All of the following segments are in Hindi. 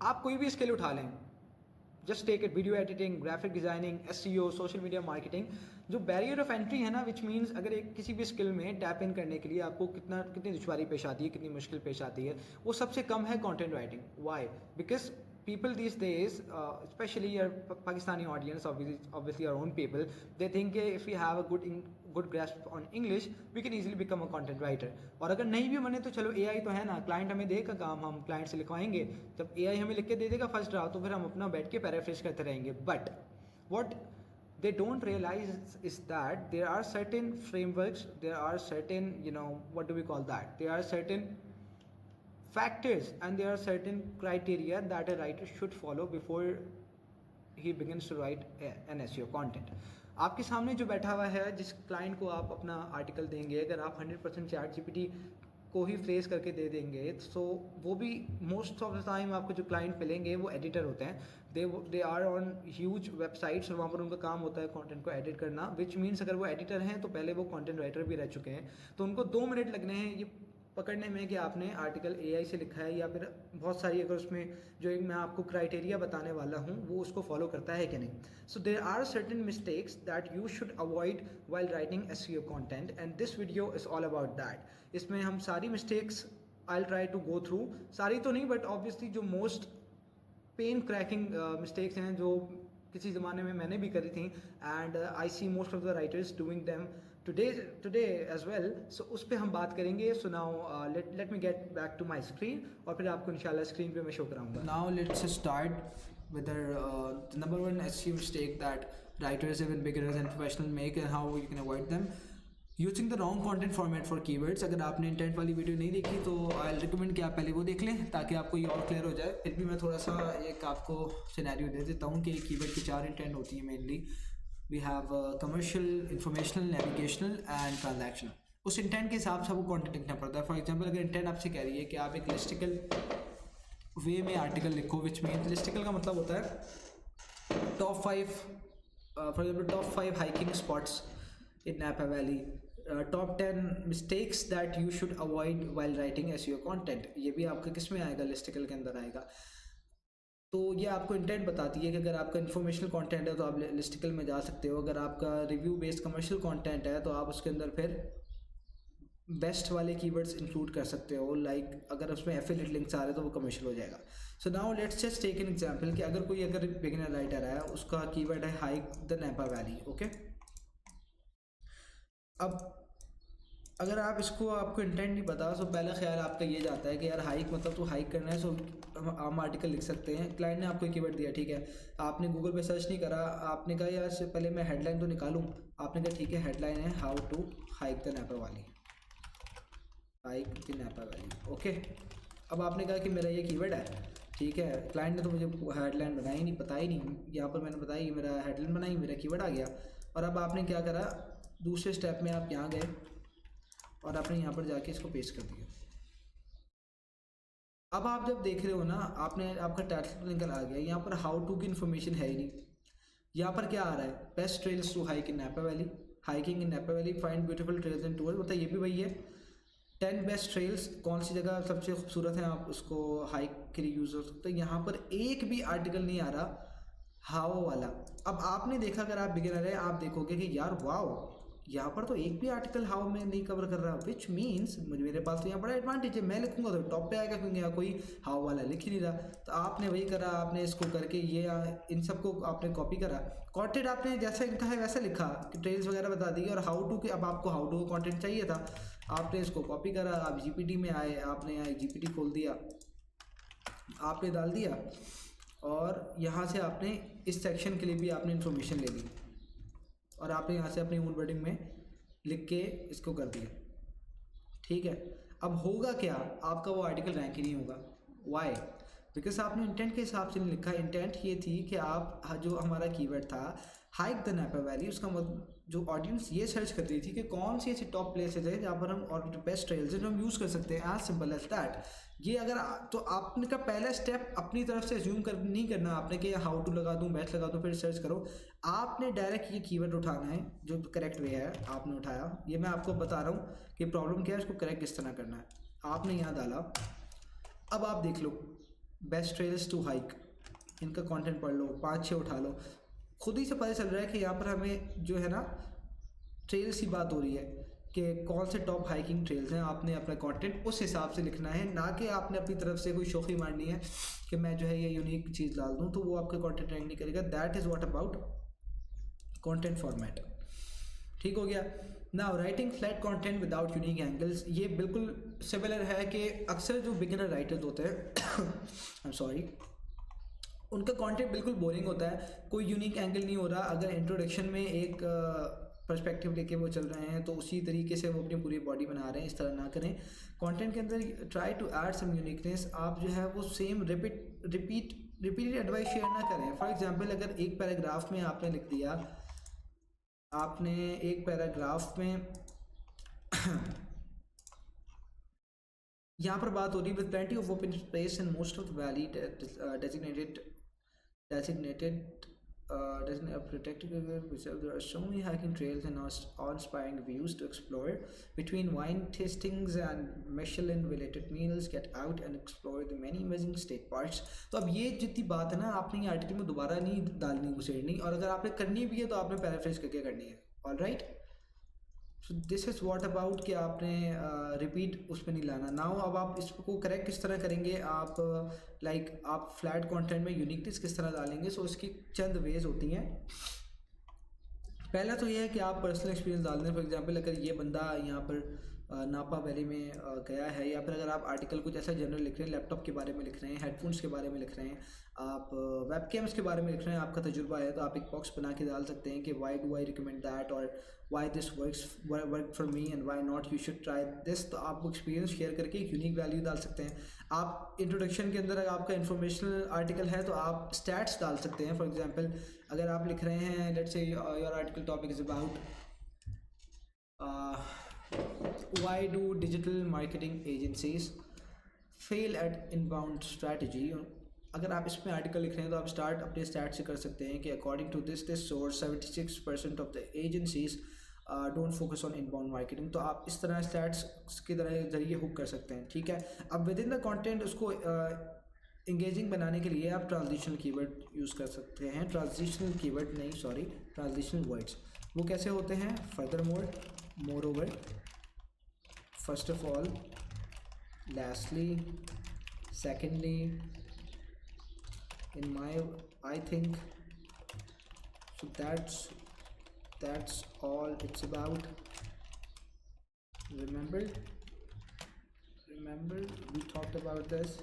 आप कोई भी स्किल उठा लें, just take it, video editing, graphic designing, SEO, social media marketing, जो बैरियर ऑफ एंट्री है ना, विच मीन्स अगर एक किसी भी स्किल में टैप इन करने के लिए आपको कितनी दुश्वारी पेश आती है, कितनी मुश्किल पेश आती है, वो सबसे कम है content writing. Why? Because people these days, especially your Pakistani audience, obviously our own people, they think if we have a good grasp on English, we can easily become a content writer. और अगर नहीं भी बने तो चलो AI तो है ना, क्लाइंट हमें देगा काम, हम क्लाइंट से लिखवाएंगे, जब AI हमें लिख के दे देगा फर्स्ट ड्राफ्ट, तो फिर हम अपना बैठ के पैराफ्रेज करते रहेंगे। But what they don't realize is that there are certain frameworks, there are certain, what do we call that, there are certain factors and there are certain criteria that a writer should follow before he begins to write an SEO content. आपके सामने जो बैठा हुआ है, जिस क्लाइंट को आप अपना आर्टिकल देंगे, अगर आप 100% चैट जीपीटी को ही फ्रेज करके दे देंगे, तो वो भी मोस्ट ऑफ द टाइम आपको जो क्लाइंट मिलेंगे वो एडिटर होते हैं, they are on huge websites, और वहाँ पर उनका काम होता है कंटेंट को एडिट करना, विच मीन्स अगर वो एडिटर हैं तो पहले वो कंटेंट राइटर भी रह चुके हैं, तो उनको 2 मिनट लगने हैं ये पकड़ने में कि आपने आर्टिकल AI से लिखा है, या फिर बहुत सारी अगर उसमें जो एक मैं आपको क्राइटेरिया बताने वाला हूँ वो उसको फॉलो करता है कि नहीं। So there are certain mistakes that you should avoid while writing SEO content, and this video is all about that. इसमें हम सारी mistakes I try to go through, सारी तो नहीं बट ऑब्वियसली जो मोस्ट पेन क्रैकिंग मिस्टेक्स हैं जो किसी ज़माने में मैंने भी करी थी, and I see most of the writers doing them today as well. So उस पर हम बात करेंगे। सो now let me get back to my screen, और फिर आपको इंशाल्लाह स्क्रीन पे मैं शो कराऊंगा। Now let's start with the number 1 SEO mistake that writers, even beginners and professionals make, and how you can avoid them. Using the wrong content format for keywords. अगर आपने इंटेंट वाली वीडियो नहीं देखी तो आई रिकमेंड कि आप पहले वो देख लें ताकि आपको ये और क्लियर हो जाए। फिर भी मैं थोड़ा सा एक आपको सिनेरियो दे देता हूँ कि कीवर्ड की 4 इंटेंट होती है मेनली। We have commercial, informational, navigational and transactional. उस इंटेंट के हिसाब से आपको कॉन्टेंट लिखना पड़ता है। फॉर एग्जाम्पल अगर इंटेंट आपसे कह रही है कि आप एक लिस्टिकल वे में आर्टिकल लिखो, विच मीन लिस्टिकल का मतलब होता है top 5, for example top 5 hiking spots in Napa Valley, top 10 mistakes that you should avoid while writing SEO content। ये भी आपका किस में आएगा, लिस्टिकल के अंदर आएगा। तो ये आपको इंटेंट बताती है कि अगर आपका इन्फॉर्मेशनल कंटेंट है तो आप लिस्टिकल में जा सकते हो, अगर आपका रिव्यू बेस्ड कमर्शियल कंटेंट है तो आप उसके अंदर फिर बेस्ट वाले कीवर्ड्स इंक्लूड कर सकते हो। लाइक अगर उसमें एफिलिएट लिंक्स आ रहे हैं तो वो कमर्शियल हो जाएगा। So now let's just take an example कि अगर बिगिनर राइटर है, उसका कीवर्ड है hike the Napa Valley. Okay, अब अगर आप इसको आपको इंटेंट नहीं पता तो पहला ख्याल आपका ये जाता है कि यार हाइक मतलब तो हाइक करना है, सो हम आर्टिकल लिख सकते हैं। क्लाइंट ने आपको कीवर्ड दिया, ठीक है, आपने गूगल पे सर्च नहीं करा, आपने कहा यार से पहले मैं हेडलाइन तो निकालूं, आपने कहा ठीक है हेडलाइन है how to hike the Napa Valley, hike the Napa Valley. Okay, अब आपने कहा कि मेरा ये कीवर्ड है, ठीक है, क्लाइंट ने तो मुझे हेडलाइन बनाई नहीं, पता ही नहीं, यहाँ पर मैंने बताया कि मेरा हेडलाइन बनाई, मेरा कीवर्ड आ गया। और अब आपने क्या करा, दूसरे स्टेप में आप यहाँ गए और आपने यहाँ पर जाके इसको पेस्ट कर दिया। अब आप जब देख रहे हो ना, आपका टाइटल निकल आ गया, यहाँ पर हाउ टू की इन्फॉर्मेशन है ही नहीं। यहाँ पर क्या आ रहा है, best trails to hike in Napa Valley, hiking in Napa Valley, find beautiful trails and tours, मतलब ये भी वही है। 10 बेस्ट ट्रेल्स, कौन सी जगह सबसे खूबसूरत है, आप उसको हाइक के लिए यूज़ हो सकते हैं। यहाँ पर एक भी आर्टिकल नहीं आ रहा हाउ वाला। अब आपने देखा, अगर आप बिगिनर है आप देखोगे कि यार वाओ, यहाँ पर तो एक भी आर्टिकल हाउ में नहीं कवर कर रहा, विच मीन्स मेरे पास तो यहाँ बड़ा एडवांटेज है, मैं लिखूंगा तो टॉप पे आएगा, क्योंकि यहाँ कोई हाउ वाला लिख ही नहीं रहा। तो आपने वही करा, आपने इसको करके ये इन सबको आपने कॉपी करा, कंटेंट आपने जैसा इनका है वैसा लिखा कि ट्रेल्स वगैरह बता दी, और हाउ टू के अब आपको हाउ टू का कंटेंट चाहिए था, आपने इसको कॉपी करा, आप जीपीटी में आए, आपने यहाँ जीपीटी खोल दिया, आपने डाल दिया, और यहाँ से आपने इस सेक्शन के लिए भी आपने इन्फॉर्मेशन ले ली, और आपने यहाँ से अपनी ओन वर्डिंग में लिख के इसको कर दिया, ठीक है। अब होगा क्या, आपका वो आर्टिकल रैंक ही नहीं होगा। वाई? बिकॉज आपने इंटेंट के हिसाब से नहीं लिखा। इंटेंट ये थी कि आप जो हमारा कीवर्ड था हाइक द नैपा वैली, उसका मतलब जो ऑडियंस ये सर्च कर रही थी कि कौन सी ऐसी टॉप प्लेसेस है जहाँ पर हम और बेस्ट ट्रेल्स हैं जो हम यूज़ कर सकते हैं, एज सिंपल एज दैट। ये अगर तो आपने का पहला स्टेप अपनी तरफ से एज्यूम नहीं करना आपने कि हाउ टू लगा दूँ, बेस्ट लगा दूँ, फिर सर्च करो। आपने डायरेक्ट ये कीवर्ड उठाना है, जो करेक्ट वे है आपने उठाया। ये मैं आपको बता रहा हूँ कि प्रॉब्लम क्या है, इसको करेक्ट किस तरह करना है। आपने यहाँ डाला, अब आप देख लो बेस्ट ट्रेल्स टू हाइक, इनका कंटेंट पढ़ लो, 5-6 उठा लो, खुद ही से पता चल रहा है कि यहाँ पर हमें जो है ना ट्रेल्स की बात हो रही है कि कौन से टॉप हाइकिंग ट्रेल्स हैं। आपने अपना कंटेंट उस हिसाब से लिखना है, ना कि आपने अपनी तरफ से कोई शोखी मारनी है कि मैं जो है ये यूनिक चीज़ डाल दूँ, तो वो आपका कंटेंट रैंक नहीं करेगा। That is what about content format. ठीक हो गया। Now writing flat content without unique angles, ये बिल्कुल सिमिलर है कि अक्सर जो बिगिनर राइटर्स होते हैं आई एम सॉरी, उनका कंटेंट बिल्कुल बोरिंग होता है, कोई यूनिक एंगल नहीं हो रहा। अगर इंट्रोडक्शन में एक पर्सपेक्टिव लेके वो चल रहे हैं तो उसी तरीके से वो अपनी पूरी बॉडी बना रहे हैं, इस तरह ना करें। कंटेंट के अंदर try to add some uniqueness, आप जो है वो सेम रिपीटेड एडवाइस शेयर ना करें। फॉर एग्जांपल, अगर एक पैराग्राफ में आपने लिख दिया, आपने एक पैराग्राफ में यहाँ पर बात हो रही with plenty of open space in most of the valley designated protected reserve. There are so many hiking trails and awe-inspiring views to explore. Between wine tastings and Michelin-related meals, get out and explore the many amazing state parks. तो अब ये जितनी बात है ना, आपने ये आर्टिकल में दोबारा नहीं डालनी, घुसेड़नी, और अगर आपने करनी भी है तो आपने पैराफ्रेज करके करनी है। All right, so this is what about कि आपने रिपीट उस पर नहीं लाना। नाउ अब आप इसको करेक्ट किस तरह करेंगे, आप आप फ्लैट कंटेंट में यूनिकनेस किस तरह डालेंगे। सो इसकी चंद वेज होती हैं। पहला तो ये है कि आप पर्सनल एक्सपीरियंस डाल दें। फॉर एग्जांपल, अगर ये बंदा यहाँ पर नापा वैली में गया है, या फिर अगर आप आर्टिकल कुछ ऐसा जनरल लिख रहे हैं, लैपटॉप के बारे में लिख रहे हैं, हेडफोन्स के बारे में लिख रहे हैं, आप वेबकैम्स के बारे में लिख रहे हैं, आपका तजुर्बा है, तो आप एक बॉक्स बना के डाल सकते हैं कि why do I recommend that, और why this work for me and why not you should try this. तो आप वो एक्सपीरियंस शेयर करके एक यूनिक वैल्यू डाल सकते हैं। आप इंट्रोडक्शन के अंदर अगर आपका इन्फॉर्मेशनल आर्टिकल है तो आप स्टैट्स डाल सकते हैं। फॉर एग्जांपल, अगर आप लिख रहे हैं, let's say your article topic is about why do digital marketing agencies fail at inbound strategy। अगर आप इसमें आर्टिकल लिख रहे हैं तो आप स्टार्ट अपने स्टैट से कर सकते हैं कि according to this source 76% of the agencies don't focus on inbound marketing. तो आप इस तरह स्टैट्स की तरह जरिए हुक कर सकते हैं। ठीक है, अब विद इन द कंटेंट उसको इंगेजिंग बनाने के लिए आप ट्रांजिशनल कीवर्ड यूज़ कर सकते हैं। ट्रांजिशनल कीवर्ड नहीं, सॉरी, ट्रांजिशनल वर्ड्स। वो कैसे होते हैं? Further more, more over, first of all, lastly, secondly, in my I think so that's all it's about. remember we talked about this।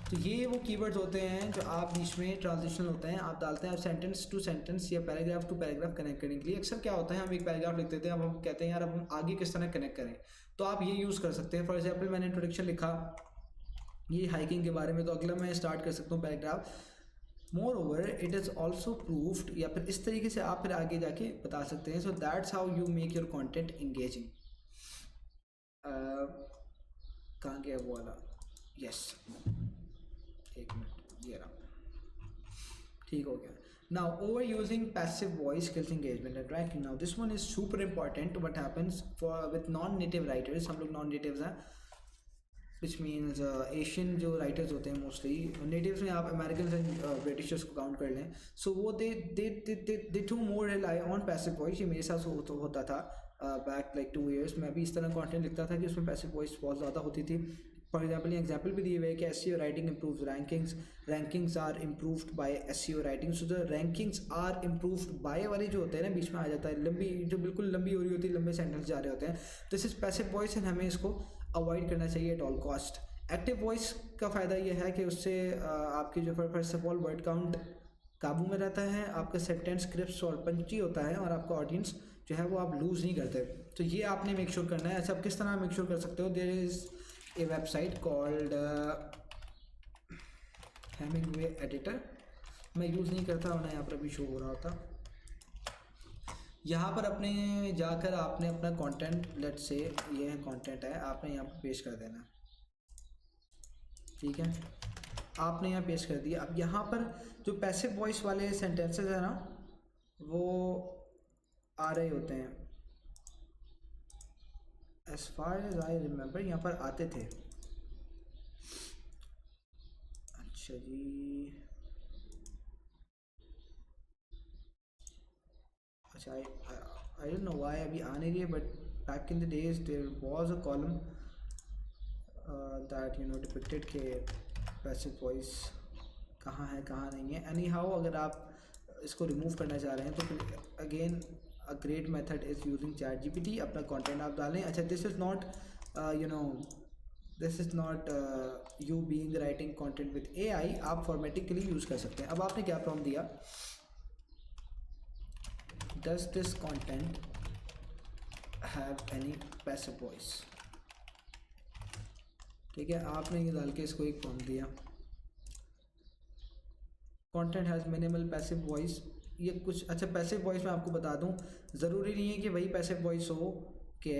तो ये वो कीवर्ड्स होते हैं जो आप बीच में ट्रांजिशनल होते हैं, आप डालते हैं आप सेंटेंस टू सेंटेंस या पैराग्राफ टू पैराग्राफ कनेक्ट करने के लिए। अक्सर क्या होता है, हम एक पैराग्राफ लिख देते हैं, अब हम कहते हैं यार अब हम आगे किस तरह कनेक्ट करें, तो आप ये यूज़ कर सकते हैं। फॉर एग्जांपल, मैंने इंट्रोडक्शन लिखा ये हाइकिंग के बारे में, तो अगला मैं स्टार्ट कर सकता हूँ paragraph, more over it is also proved, या फिर इस तरीके से आप फिर आगे जाके बता सकते हैं। So that's how you make your content engaging. कहाँ गया वो वाला? यस, एक मिनट, ये रहा, ठीक हो गया। Now, overusing passive voice kills engagement and ranking. Now, this one is super important. What happens with non-native writers? हम लोग non-natives हैं, which means Asian जो writers होते हैं mostly, natives में आप Americans and Britishers को count कर लें। So वो they too more rely on passive voice। ये मेरे साथ होता था back like 2 years। मैं भी इस तरह content लिखता था कि उसमें passive voice बहुत ज़्यादा होती थी। फॉर एग्जाम्पल, ये एग्जाम्पल भी दिए हुए कि SEO writing improve rankings are improved by SEO writing. So the rankings are improved by वाले जो होते हैं ना, बीच में आ जाता है लंबी, जो बिल्कुल लंबी हो रही होती है, लंबे सेंटेंस जा रहे होते हैं, this is passive voice and हमें इसको अवॉइड करना चाहिए at all cost. Active voice का फ़ायदा ये है कि उससे आपकी जो first of all word count काबू में रहता है, आपका सेंटेंस क्रिप्स और पंची होता है, और आपका ऑडियंस जो है वो आप लूज़ नहीं करते। तो ये आपने मेक श्योर करना है। ऐसा आप किस तरह मेक श्योर कर सकते हो? There is a website called Hemingway Editor। मैं यूज़ नहीं करता, होना यहाँ पर अभी शो हो रहा होता। यहाँ पर अपने जाकर आपने अपना कंटेंट, लेट्स से ये है कंटेंट है, आपने यहाँ पर पेश कर देना। ठीक है, आपने यहाँ पेश कर दिया। अब यहाँ पर जो पैसिव वॉइस वाले सेंटेंसेस है ना, वो आ रहे होते हैं, as far as I remember यहाँ पर आते थे। अच्छा जी, अच्छा आई डोंट नो व्हाई अभी आ नहीं रही है, but back in the days there was a column that depicted के पैसिव वॉइस कहाँ है कहाँ नहीं है। एनी हाउ अगर आप इसको रिमूव करना चाह रहे हैं तो फिर again a great method is using chat GPT. अपना कंटेंट आप डालें। अच्छा, this is not you know this is not you being writing content with AI, आप फॉर्मेटिकली यूज़ कर सकते हैं। अब आपने क्या प्रॉम्प्ट दिया, does this content have any passive voice. ठीक है, आपने ये डाल के इसको एक प्रॉम्प्ट दिया, content has minimal passive voice. ये कुछ अच्छा पैसिव वॉइस में आपको बता दूं, ज़रूरी नहीं है कि वही पैसिव वॉइस हो कि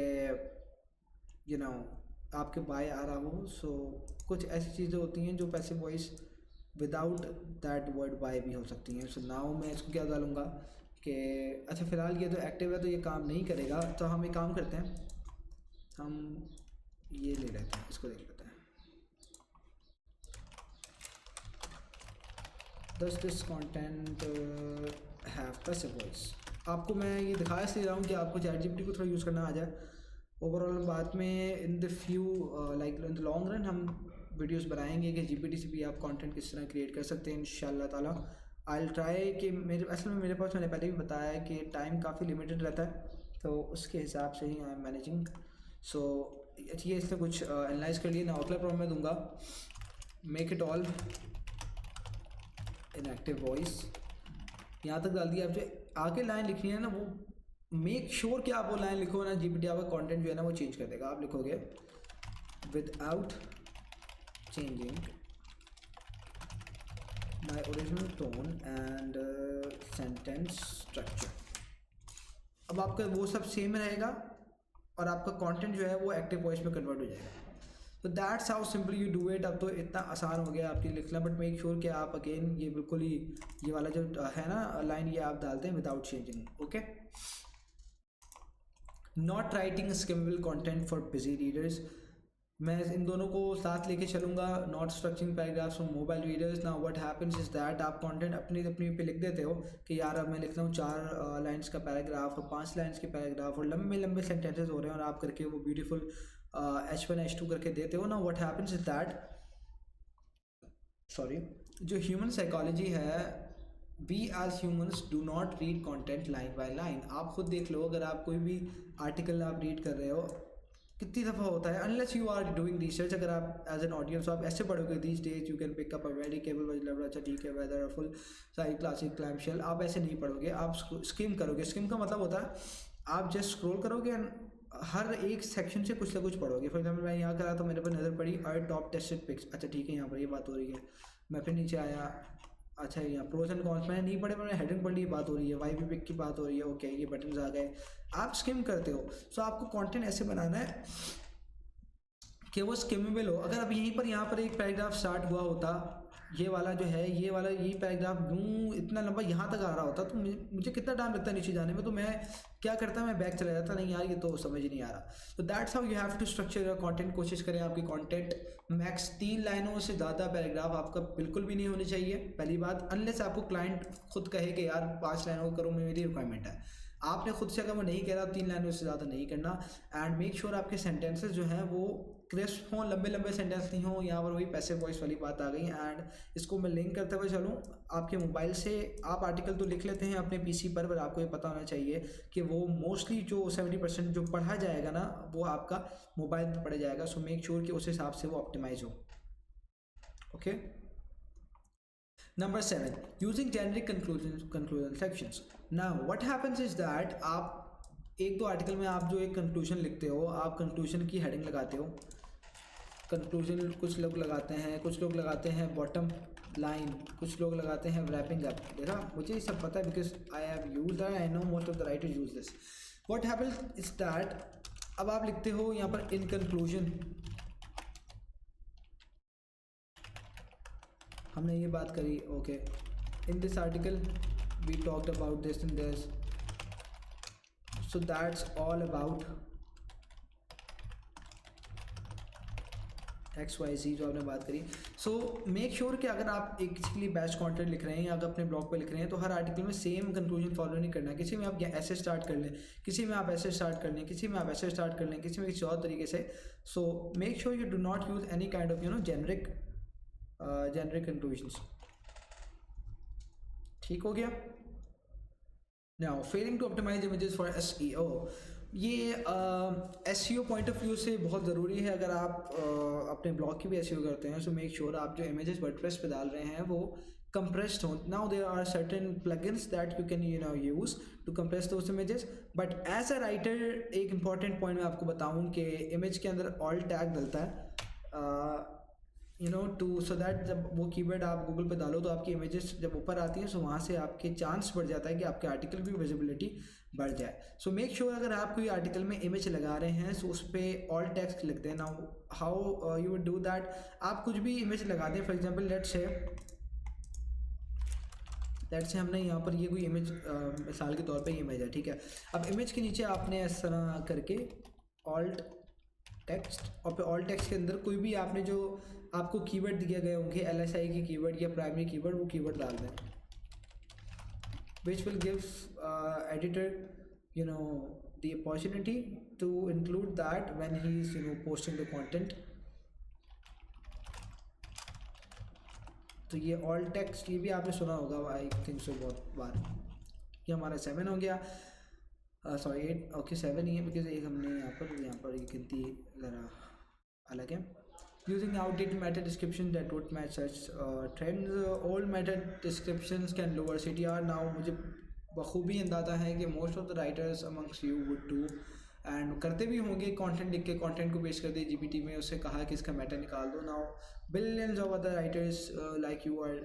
यू नो आपके बाय आ रहा हो। सो कुछ ऐसी चीज़ें होती हैं जो passive voice without that word by भी हो सकती हैं। सो नाउ मैं इसको क्या डालूँगा कि अच्छा फ़िलहाल ये तो एक्टिव है तो ये काम नहीं करेगा, तो हम एक काम करते हैं, हम ये ले लेते हैं, इसको देख लेते हैं। Does this content have passive voice? आपको मैं ये दिखा इसलिए रहा हूँ कि आपको चैट जीपीटी को थोड़ा यूज़ करना आ जाए। ओवरऑल बाद में in the few like in the long run हम वीडियोस बनाएंगे कि जीपीटी से भी आप कंटेंट किस तरह क्रिएट कर सकते हैं इंशाल्लाह ताला। आई विल ट्राई कि असल में मेरे पास, मैंने पहले भी बताया है कि टाइम काफ़ी लिमिटेड रहता है, तो उसके हिसाब से ही आई एम मैनेजिंग। सो ये इसने कुछ एनालाइज कर लिया ना। आउटलाइन प्रॉम्प्ट में दूंगा make it all inactive voice, यहाँ तक डाल दिया। आप जो आगे लाइन लिखनी है ना, वो मेक श्योर कि आप वो लाइन लिखो ना, जीपीटी आपका कंटेंट जो है ना वो चेंज कर देगा। आप लिखोगे without changing my original tone and sentence structure. अब आपका वो सब सेम रहेगा और आपका कंटेंट जो है वो एक्टिव वॉइस में कन्वर्ट हो जाएगा। तो that's how simple you do it. अब तो इतना आसान हो गया आपके लिखना, बट मेक श्योर कि आप अगेन ये बिल्कुल ही ये वाला जो है ना लाइन, ये आप डालते हैं without changing. Okay, not writing skimmable content for busy readers, मैं इन दोनों को साथ लेके चलूँगा। Not structuring paragraphs for mobile readers. Now what happens is that आप कंटेंट अपनी अपनी पे लिख देते हो कि यार अब मैं लिखता हूँ 4 लाइन्स का पैराग्राफ और 5 लाइन्स के पैराग्राफ और लंबे लंबे सेंटेंसेस हो रहे हैं और आप करके वो ब्यूटीफुल H1 H2 करके देते हो ना। What happens is that, sorry, जो ह्यूमन साइकोलॉजी है, we as humans do not read content line by line. आप खुद देख लो, अगर आप कोई भी आर्टिकल आप रीड कर रहे हो कितनी दफ़ा होता है, unless you are doing research. अगर आप एज एन ऑडियंस आप ऐसे पढ़ोगे these days you can pick up a very cable was, अच्छा ठीक है, वेदर फुल सारी क्लासिक क्लैम शेल, आप ऐसे नहीं पढ़ोगे, आप स्किम करोगे। स्किम का मतलब होता है आप जस्ट स्क्रॉल करोगे एंड हर एक सेक्शन से कुछ ना कुछ पढ़ोगे। फॉर एग्जाम्पल मैं यहाँ करा तो मेरे पर नज़र पड़ी आर टॉप टेस्टेड पिक्स, अच्छा ठीक है यहाँ पर ये बात हो रही है। मैं फिर नीचे आया, अच्छा यहाँ प्रोज एंड कॉन्स मैंने नहीं पढ़े, मैंने हेडिंग पढ़ ली, बात हो रही है, वाई भी पिक की बात हो रही है, ओके ये बटन्स आ गए, आप स्किम करते हो। सो आपको कंटेंट ऐसे बनाना है कि वो स्किमेबल हो। अगर अब यहीं पर यहाँ पर एक पैराग्राफ स्टार्ट हुआ होता, ये वाला जो है ये वाला यही पैराग्राफ यूँ इतना लंबा यहाँ तक आ रहा होता तो मुझे कितना टाइम लगता है नीचे जाने में, तो मैं क्या करता मैं बैक चला जाता, नहीं यार ये तो समझ ही नहीं आ रहा। तो that's how you have to structure your content. कोशिश करें आपकी कंटेंट मैक्स 3 लाइनों से ज़्यादा पैराग्राफ आपका बिल्कुल भी नहीं होनी चाहिए, पहली बात। अनलेस आपको क्लाइंट खुद कहे कि यार 5 लाइनों करो, मेरी रिक्वायरमेंट है, आपने खुद से अगर वो नहीं कह रहा 3 लाइनों से ज़्यादा नहीं करना। एंड मेक श्योर आपके सेंटेंसेस जो हैं वो क्रिस्प हों, लंबे लंबे सेंटेंस नहीं हों। यहाँ पर वही पैसिव वॉइस वाली बात आ गई। एंड इसको मैं लिंक करते हुए चलूँ, आपके मोबाइल से आप आर्टिकल तो लिख लेते हैं अपने पीसी पर आपको ये पता होना चाहिए कि वो मोस्टली जो 70% जो पढ़ा जाएगा ना वो आपका मोबाइल पर पढ़ा जाएगा। सो मेक श्योर कि उस हिसाब से वो ऑप्टिमाइज हो। Okay, number 7, using generic conclusion sections. Now what happens is that आप एक दो आर्टिकल में आप जो एक कंक्लूजन लिखते हो, आप कंक्लूजन की हेडिंग लगाते हो। कंक्लूजन कुछ लोग लगाते हैं, कुछ लोग लगाते हैं बॉटम लाइन, कुछ लोग लगाते हैं रैपिंग अप। देखा, मुझे ये सब पता है because I have use that, I know most of the writers use this. What happens is that अब आप लिखते हो यहाँ पर इन कंक्लूजन, हमने ये बात करी, okay, in this article we talked about this and this, so that's all about XYZ जो आपने बात करी। सो मेक श्योर कि अगर आप एक किसी के लिए बैच कंटेंट लिख रहे हैं या अगर अपने ब्लॉग पे लिख रहे हैं तो हर आर्टिकल में सेम कंक्लूजन फॉलो नहीं करना। किसी में आप ऐसे स्टार्ट कर लें, किसी में आप ऐसे स्टार्ट कर लें, किसी में आप ऐसे स्टार्ट कर लें, किसी में किसी और तरीके से। So make sure you do not use any kind of generic conclusions. ठीक हो गया। Now failing to optimize images for SEO। ये SEO पॉइंट ऑफ व्यू से बहुत ज़रूरी है। अगर आप अपने ब्लॉग की भी SEO करते हैं, सो मेक श्योर आप जो इमेजेस वर्डप्रेस पे डाल रहे हैं वो compressed हो। Now there are certain plugins that you can use to compress those images. But as a writer एक इंपॉर्टेंट पॉइंट मैं आपको बताऊँ कि इमेज के अंदर ऑल टैग डलता है टू सो दैट जब वो कीवर्ड आप गूगल पे डालो तो आपकी इमेजेस जब ऊपर आती हैं, सो वहाँ से आपके चांस बढ़ जाता है कि आपके आर्टिकल की विजिबिलिटी बढ़ जाए। सो मेक श्योर अगर आप कोई आर्टिकल में इमेज लगा रहे हैं सो उस पर ऑल टेक्स्ट लिख दें। Now how you would do that, आप कुछ भी इमेज लगा दें। फॉर एग्जांपल लेट्स से हमने यहाँ पर ये कोई इमेज मिसाल के तौर पे इमेज है, ठीक है। अब इमेज के नीचे आपने इस तरह करके ऑल्ट टेक्स्ट और फिर ऑल टेक्स्ट के अंदर कोई भी आपने जो आपको कीवर्ड दिए गए होंगे LSI के कीवर्ड या प्राइमरी कीवर्ड, वो कीवर्ड डाल दें which will give editor the opportunity to include that when he is posting the content। तो ये ऑल टेक्स्ट ये भी आपने सुना होगा आई थिंक सो बहुत बार। ये हमारा 7 हो गया, सॉरी 8, ओके 7 ही है बिकॉज एक हमने यहाँ पर ये गिनती ज़रा अलग है। Using outdated meta description that would match such trends, old meta descriptions can lower CTR। Now मुझे बखूबी अंदाज़ा है कि most of the writers amongst you would do and करते भी होंगे। कंटेंट लिख के कंटेंट को पेश कर दिए GPT में, उससे कहा कि इसका मेटा निकाल दो। Now billions of other writers like you are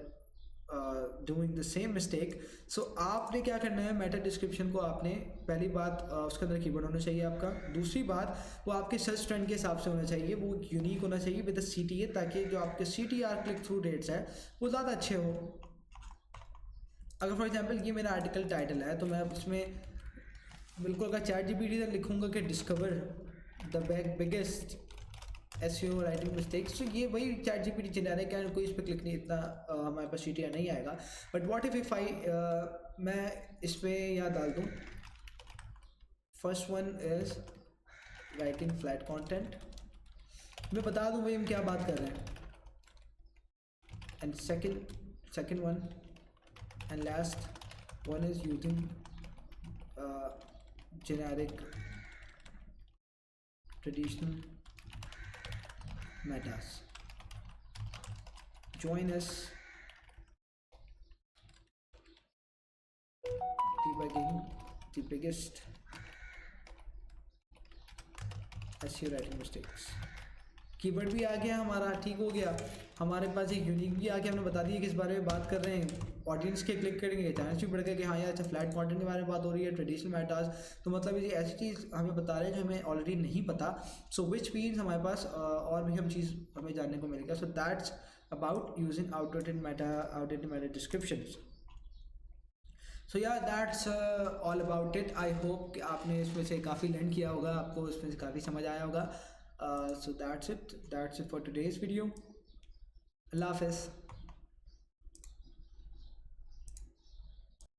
doing the same mistake. So आपने क्या करना है, मेटा डिस्क्रिप्शन को आपने पहली बात उसके अंदर कीवर्ड होना चाहिए आपका। दूसरी बात वो आपके सर्च ट्रेंड के हिसाब से होना चाहिए, वो यूनिक होना चाहिए विद CTA, ताकि जो आपके CTR क्लिक थ्रू रेट्स है वो ज़्यादा अच्छे हो। अगर फॉर एग्जांपल ये मेरा आर्टिकल टाइटल है तो मैं उसमें बिल्कुल अगर ChatGPT तक लिखूँगा कि discover the biggest SEO writing mistakes, तो ये वही ChatGPT जेनेरिक है, कोई इस पर क्लिक नहीं, इतना हमारे पास CTR नहीं आएगा। बट व्हाट इफ आई मैं इस पर यहाँ डाल दूँ, first one is writing flat content, मैं बता दूँ भाई हम क्या बात कर रहे हैं। And second one and last one is using generic traditional metas। Join us debugging the biggest SEO writing mistakes। Keyword भी आ गया हमारा, ठीक हो गया। हमारे पास एक यूनिक भी आ गया, हमने बता दिया किस बारे में बात कर रहे हैं। ऑडियंस के क्लिक करेंगे, चांस भी बढ़ गया कि हाँ यार अच्छा फ्लैट कंटेंट के बारे में बात हो रही है, ट्रेडिशनल मेटाज, तो मतलब ये ऐसी चीज़ हमें बता रहे हैं जो हमें ऑलरेडी नहीं पता। सो विच मीन्स हमारे पास और भी हम चीज़ हमें जानने को मिलेगा। So that's about using outdated meta descriptions. So yeah that's all about it. I hope कि आपने इसमें से काफ़ी लर्न किया होगा, आपको इसमें से काफ़ी समझ आया होगा। So that's it for today's video. अल्लाह हाफ़िज़।